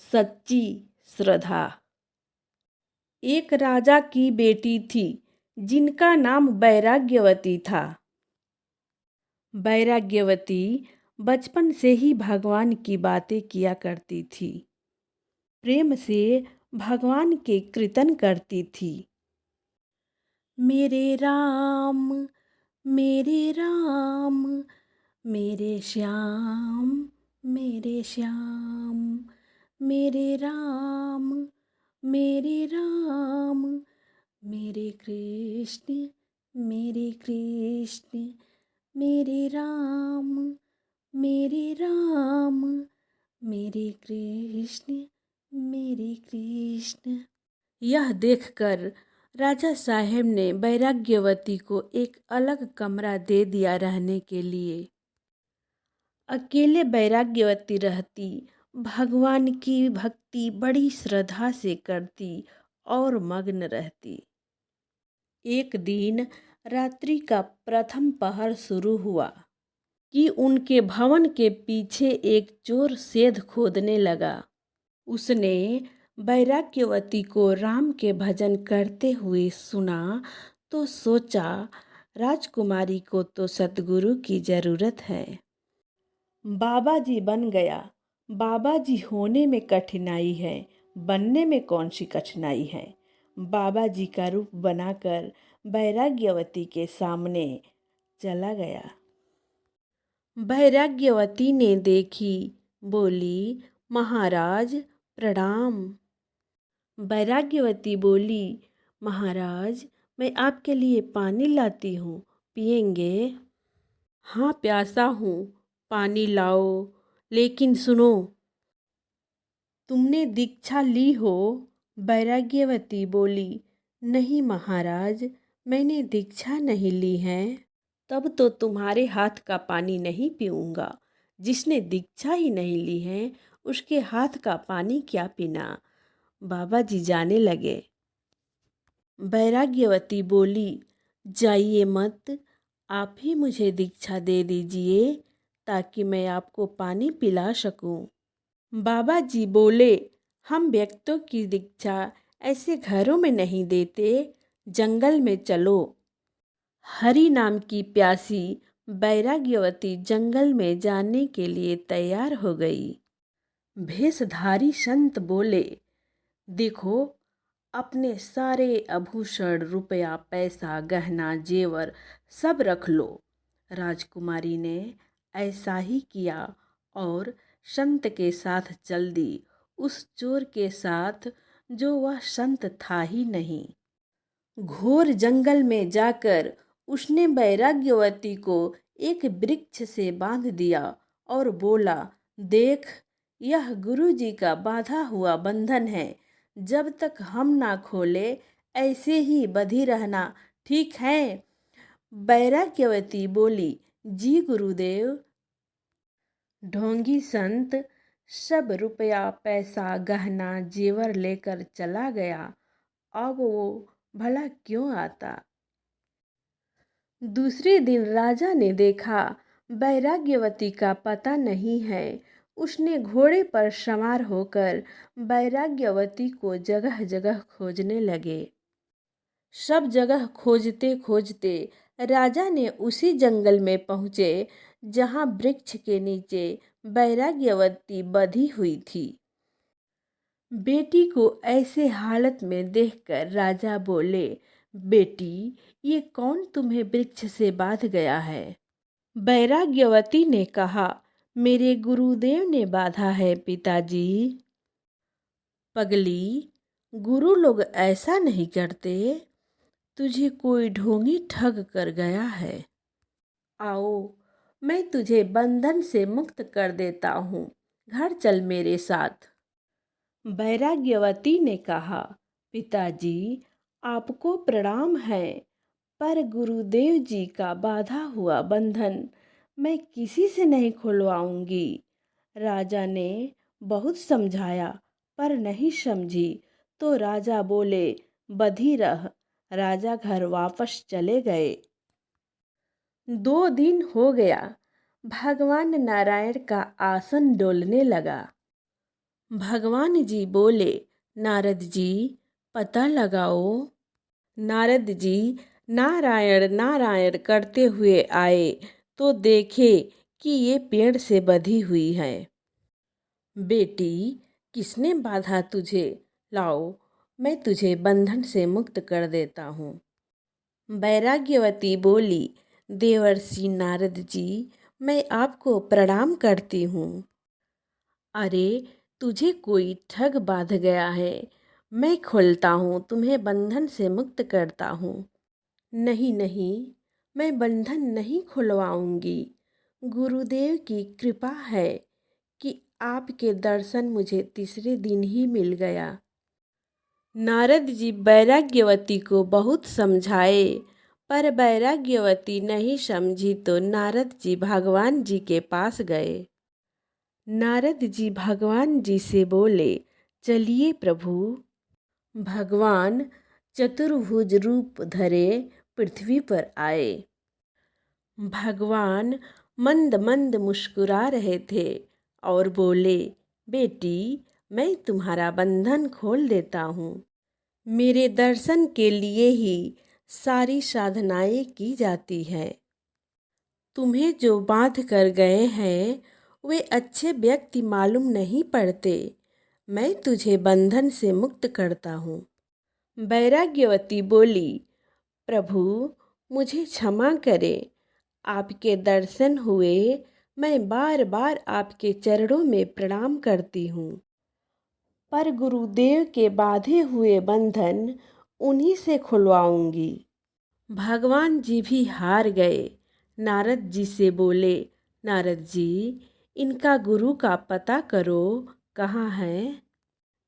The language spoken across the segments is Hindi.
सच्ची श्रद्धा। एक राजा की बेटी थी जिनका नाम वैराग्यवती था। वैराग्यवती बचपन से ही भगवान की बातें किया करती थी। प्रेम से भगवान के कीर्तन करती थी। मेरे राम, मेरे राम, मेरे श्याम, मेरे श्याम, मेरे राम, मेरे राम, मेरे कृष्ण, मेरे कृष्ण, मेरे राम, मेरे राम, मेरे कृष्ण, मेरे कृष्ण। यह देखकर राजा साहेब ने वैराग्यवती को एक अलग कमरा दे दिया रहने के लिए। अकेले वैराग्यवती रहती, भगवान की भक्ति बड़ी श्रद्धा से करती और मग्न रहती। एक दिन रात्रि का प्रथम पहर शुरू हुआ कि उनके भवन के पीछे एक चोर सेध खोदने लगा। उसने वैराग्यवती को राम के भजन करते हुए सुना तो सोचा, राजकुमारी को तो सतगुरु की जरूरत है। बाबा जी बन गया। बाबा जी होने में कठिनाई है, बनने में कौन सी कठिनाई है। बाबा जी का रूप बनाकर वैराग्यवती के सामने चला गया। वैराग्यवती ने देखी, बोली, महाराज प्रणाम। वैराग्यवती बोली, महाराज मैं आपके लिए पानी लाती हूँ, पिएंगे? हाँ प्यासा हूँ, पानी लाओ, लेकिन सुनो, तुमने दीक्षा ली हो? वैराग्यवती बोली, नहीं महाराज, मैंने दीक्षा नहीं ली है। तब तो तुम्हारे हाथ का पानी नहीं पीऊँगा। जिसने दीक्षा ही नहीं ली है उसके हाथ का पानी क्या पीना। बाबा जी जाने लगे। वैराग्यवती बोली, जाइए मत, आप ही मुझे दीक्षा दे दीजिए ताकि मैं आपको पानी पिला सकूं। बाबा जी बोले, हम व्यक्तों की दीक्षा ऐसे घरों में नहीं देते, जंगल में चलो। हरि नाम की प्यासी वैराग्यवती जंगल में जाने के लिए तैयार हो गई। भेषधारी संत बोले, देखो, अपने सारे आभूषण, रुपया, पैसा, गहना, जेवर सब रख लो। राजकुमारी ने ऐसा ही किया और संत के साथ चल दी, उस चोर के साथ जो वह संत था ही नहीं। घोर जंगल में जाकर उसने वैराग्यवती को एक वृक्ष से बांध दिया और बोला, देख, यह गुरु जी का बांधा हुआ बंधन है। जब तक हम ना खोले ऐसे ही बंधी रहना, ठीक है? वैराग्यवती बोली, जी गुरुदेव। ढोंगी संत सब रुपया, पैसा, गहना, जेवर लेकर चला गया। अब वो भला क्यों आता। दूसरे दिन राजा ने देखा वैराग्यवती का पता नहीं है। उसने घोड़े पर सवार होकर वैराग्यवती को जगह जगह खोजने लगे। सब जगह खोजते खोजते राजा ने उसी जंगल में पहुँचे जहाँ वृक्ष के नीचे वैराग्यवती बंधी हुई थी। बेटी को ऐसे हालत में देखकर राजा बोले, बेटी, ये कौन तुम्हें वृक्ष से बांध गया है? वैराग्यवती ने कहा, मेरे गुरुदेव ने बांधा है पिताजी। पगली, गुरु लोग ऐसा नहीं करते, तुझे कोई ढोंगी ठग कर गया है। आओ, मैं तुझे बंधन से मुक्त कर देता हूँ, घर चल मेरे साथ। वैराग्यवती ने कहा, पिताजी, आपको प्रणाम है, पर गुरुदेव जी का बांधा हुआ बंधन मैं किसी से नहीं खुलवाऊंगी। राजा ने बहुत समझाया पर नहीं समझी तो राजा बोले, बंधी रह। राजा घर वापस चले गए। 2 दिन हो गया, भगवान नारायण का आसन डोलने लगा। भगवान जी बोले, नारद जी पता लगाओ। नारद जी नारायण नारायण करते हुए आए तो देखे कि ये पेड़ से बंधी हुई है। बेटी, किसने बांधा तुझे? लाओ, मैं तुझे बंधन से मुक्त कर देता हूँ। वैराग्यवती बोली, देवर्षि नारद जी, मैं आपको प्रणाम करती हूँ। अरे, तुझे कोई ठग बांध गया है। मैं खोलता हूँ, तुम्हें बंधन से मुक्त करता हूँ। नहीं नहीं, मैं बंधन नहीं खुलवाऊंगी। गुरुदेव की कृपा है कि आपके दर्शन मुझे तीसरे दिन ही मिल गया। नारद जी वैराग्यवती को बहुत समझाए, पर वैराग्यवती नहीं समझी तो नारद जी भगवान जी के पास गए। नारद जी भगवान जी से बोले, चलिए प्रभु। भगवान चतुर्भुज रूप धरे पृथ्वी पर आए। भगवान मंद मंद मुस्कुरा रहे थे और बोले, बेटी, मैं तुम्हारा बंधन खोल देता हूँ। मेरे दर्शन के लिए ही सारी साधनाएं की जाती है। तुम्हें जो बांध कर गए हैं वे अच्छे व्यक्ति मालूम नहीं पड़ते। मैं तुझे बंधन से मुक्त करता हूँ। वैराग्यवती बोली, प्रभु, मुझे क्षमा करें। आपके दर्शन हुए, मैं बार बार आपके चरणों में प्रणाम करती हूँ, पर गुरुदेव के बांधे हुए बंधन उन्हीं से खुलवाऊंगी। भगवान जी भी हार गए। नारद जी से बोले, नारद जी, इनका गुरु का पता करो, कहाँ है?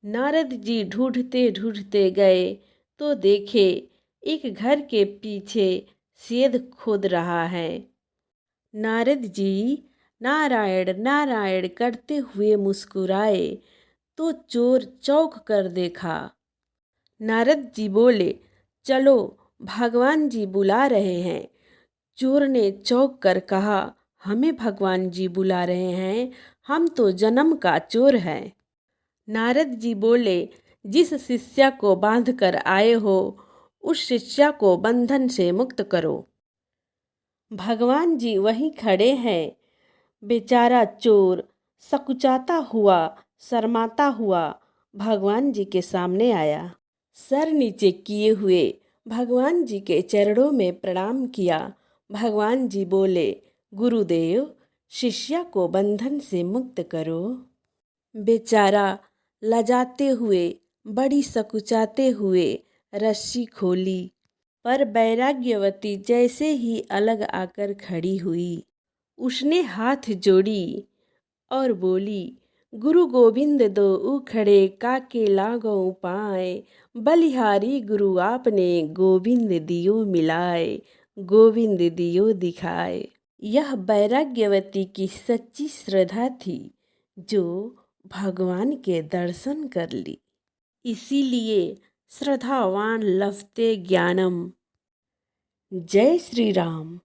नारद जी ढूंढते ढूंढते गए तो देखे एक घर के पीछे सेध खोद रहा है। नारद जी नारायण नारायण करते हुए मुस्कुराए तो चोर चौंक कर देखा। नारद जी बोले, चलो, भगवान जी बुला रहे हैं। चोर ने चौंक कर कहा, हमें भगवान जी बुला रहे हैं? हम तो जन्म का चोर हैं। नारद जी बोले, जिस शिष्या को बांध कर आए हो उस शिष्या को बंधन से मुक्त करो। भगवान जी वहीं खड़े हैं। बेचारा चोर सकुचाता हुआ, शर्माता हुआ भगवान जी के सामने आया। सर नीचे किए हुए भगवान जी के चरणों में प्रणाम किया। भगवान जी बोले, गुरुदेव, शिष्या को बंधन से मुक्त करो। बेचारा लजाते हुए, बड़ी सकुचाते हुए रस्सी खोली, पर वैराग्यवती जैसे ही अलग आकर खड़ी हुई, उसने हाथ जोड़ी और बोली, गुरु गोविंद दो उखड़े काके लागो पाए, बलिहारी गुरु आपने गोविंद दियो मिलाए, गोविंद दियो दिखाए। यह वैराग्यवती की सच्ची श्रद्धा थी जो भगवान के दर्शन कर ली। इसीलिए श्रद्धावान लभते ज्ञानम। जय श्री राम।